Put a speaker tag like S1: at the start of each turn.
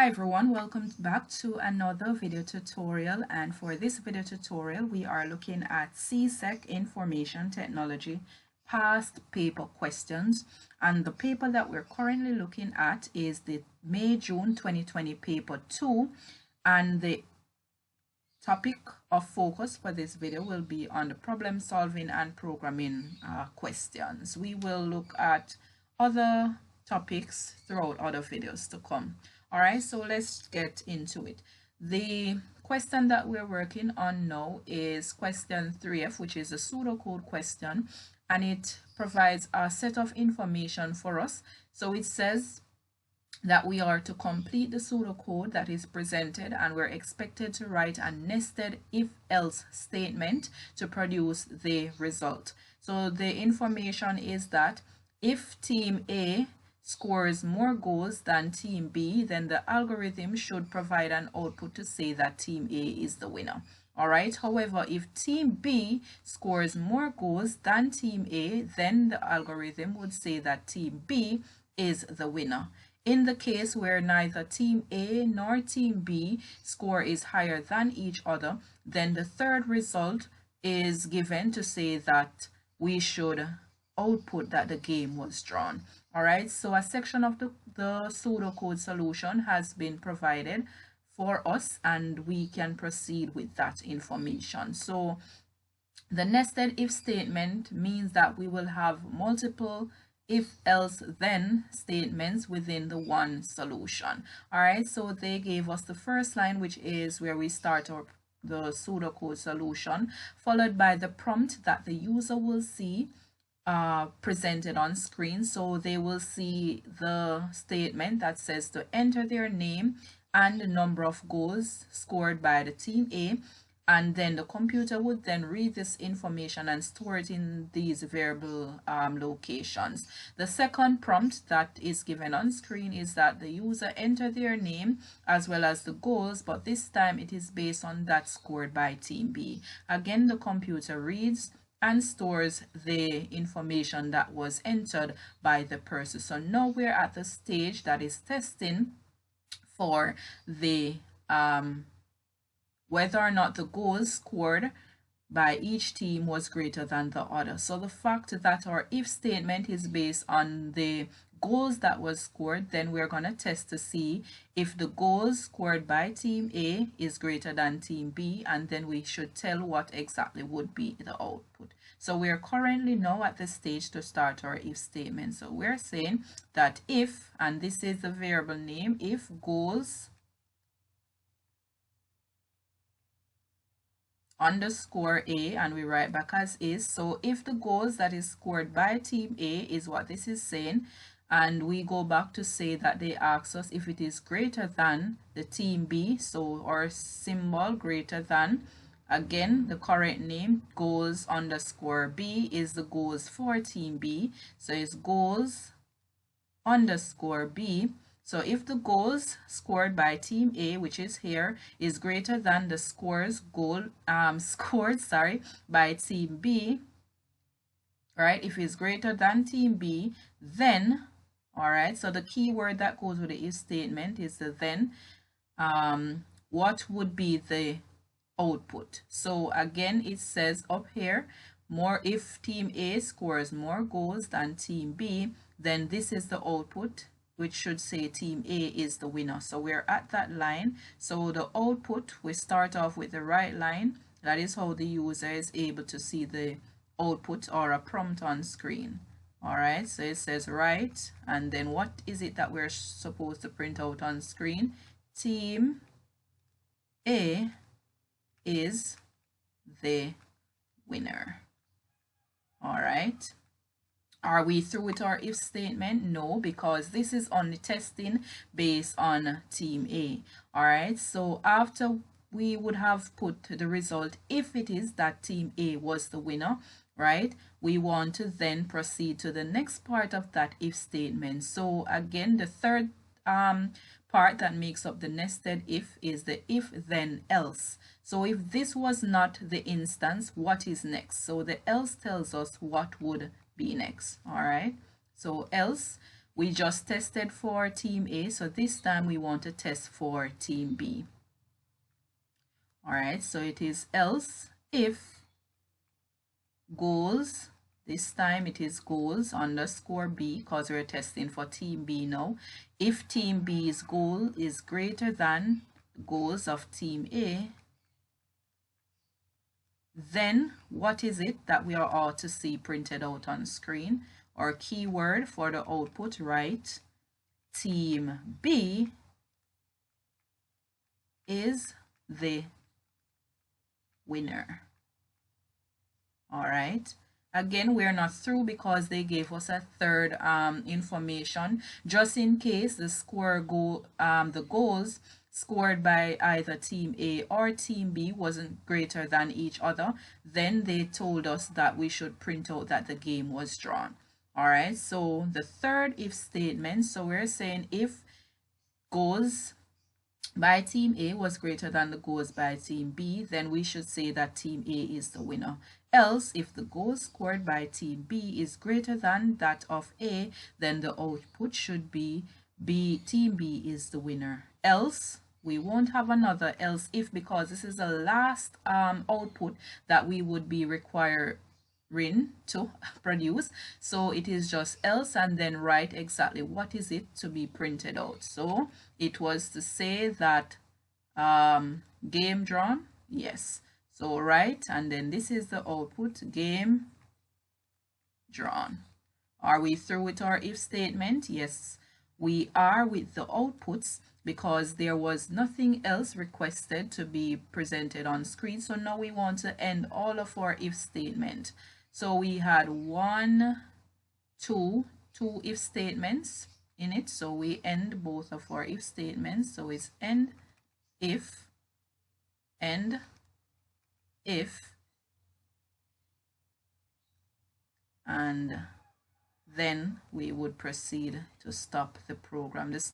S1: Hi everyone, welcome back to another video tutorial, and for this video tutorial we are looking at CSEC Information Technology past paper questions, and the paper that we're currently looking at is the May-June 2020 paper 2, and the topic of focus for this video will be on the problem solving and programming questions. We will look at other topics throughout other videos to come. All right, so let's get into it. The question that we're working on now is question 3F, which is a pseudocode question, and it provides a set of information for us. So it says that we are to complete the pseudocode that is presented, and we're expected to write a nested if-else statement to produce the result. So the information is that if team A scores more goals than team B, then the algorithm should provide an output to say that team A is the winner. All right. However, if team B scores more goals than team A, then the algorithm would say that team B is the winner. In the case where neither team A nor team B score is higher than each other, then the third result is given to say that we should output that the game was drawn. All right, so a section of the pseudocode solution has been provided for us, and we can proceed with that information. So the nested if statement means that we will have multiple if else then statements within the one solution. All right, so they gave us the first line, which is where we start the pseudocode solution, followed by the prompt that the user will see presented on screen. So they will see the statement that says to enter their name and the number of goals scored by the team A, and then the computer would then read this information and store it in these variable locations. The second prompt that is given on screen is that the user enter their name as well as the goals, but this time it is based on that scored by team B. Again, the computer reads and stores the information that was entered by the person. So now we're at the stage that is testing for the whether or not the goals scored by each team was greater than the other. So the fact that our if statement is based on the goals that was scored, then we're going to test to see if the goals scored by team A is greater than team B, and then we should tell what exactly would be the output. So we're currently now at the stage to start our if statement. So we're saying that if, and this is the variable name, if goals underscore A, and we write back as is. So if the goals that is scored by team A is what this is saying, and we go back to say that they ask us if it is greater than the team B, so our symbol greater than, again the correct name goals underscore B is the goals for team B, so it's goals underscore B. So if the goals scored by team A, which is here, is greater than the scored by team B, right? If it's greater than team B, then, all right, so the key word that goes with the if statement is the then. What would be the output? So again, it says up here, more if team A scores more goals than team B, then this is the output, which should say team A is the winner. So we're at that line. So the output, we start off with the right line. That is how the user is able to see the output or a prompt on screen. All right, so it says right, and then what is it that we're supposed to print out on screen? Team A is the winner. All right. Are we through with our if statement? No, because this is only testing based on team A. All right, so after we would have put the result, if it is that team A was the winner, right, we want to then proceed to the next part of that if statement. So again, the third part that makes up the nested if is the if then else. So if this was not the instance, what is next? So the else tells us what would be next. All right, so else We just tested for team A, so this time we want to test for team B. All right, so it is else if goals, this time it is goals underscore B because we're testing for team B now. If team B's goal is greater than goals of team A, then what is it that we are all to see printed out on screen? Our keyword for the output, right? Team B is the winner. All right. Again, we're not through because they gave us a third information just in case the the goals scored by either team A or team B wasn't greater than each other. Then they told us that we should print out that the game was drawn. All right. So the third if statement. So we're saying if goals by team A was greater than the goals by team B, then we should say that team A is the winner. Else, if the goal scored by team B is greater than that of A, then the output should be team B is the winner. Else, we won't have another else if because this is the last output that we would be requiring to produce. So it is just else and then write exactly what is it to be printed out. So it was to say that game drawn, yes. So write and then this is the output, game drawn. Are we through with our if statement? Yes, we are with the outputs because there was nothing else requested to be presented on screen. So now we want to end all of our if statement. So we had two if statements in it. So we end both of our if statements. So it's end if, and then we would proceed to stop the program. This